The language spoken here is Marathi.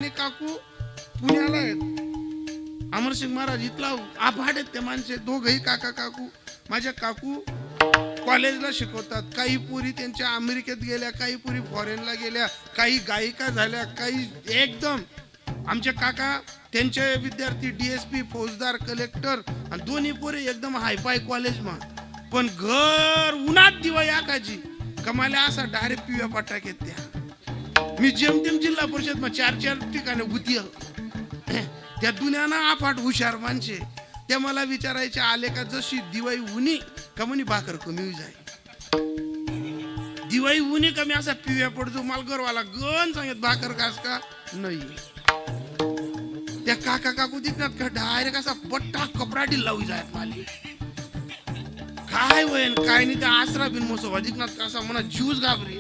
काकू पुण्याला आहेत. अमरसिंग महाराज इथला आभाड आहेत ते माणसे दोघही काका काकू. माझ्या काकू कॉलेजला शिकवतात. काही पुरी त्यांच्या अमेरिकेत गेल्या, काही पुरी फॉरेनला गेल्या, काही गायिका झाल्या, काही एकदम. आमचे काका त्यांचे विद्यार्थी DSP फौजदार कलेक्टर आणि दोन्ही पोरे एकदम हायफाय कॉलेज मा. पण घर उन्हात दिवा याकाची कमाल्या असा डायरेक्ट पिव्या पटाक्यात त्या. मी जेमतेम जिल्हा परिषद मग 4 ठिकाणी होती. त्या दुनियाना आफाट हुशार माणसे. त्या मला विचारायचे आले का जशी दिवाळी उन्ही का म्हणे भाकर कमी जाय. दिवाळी उन्ही कमी असा पिव्या पडतो. मालगरवाला गण सांगत भाकर कास का नाही. त्या काका काकू दिसतात का डायरेक्ट असा पट्टा कपराटी लावू जाय माली. काय वयन काय नाही त्या आसरा बिन मोसोबा दिसणार कसा म्हणा जीवच घाबरी.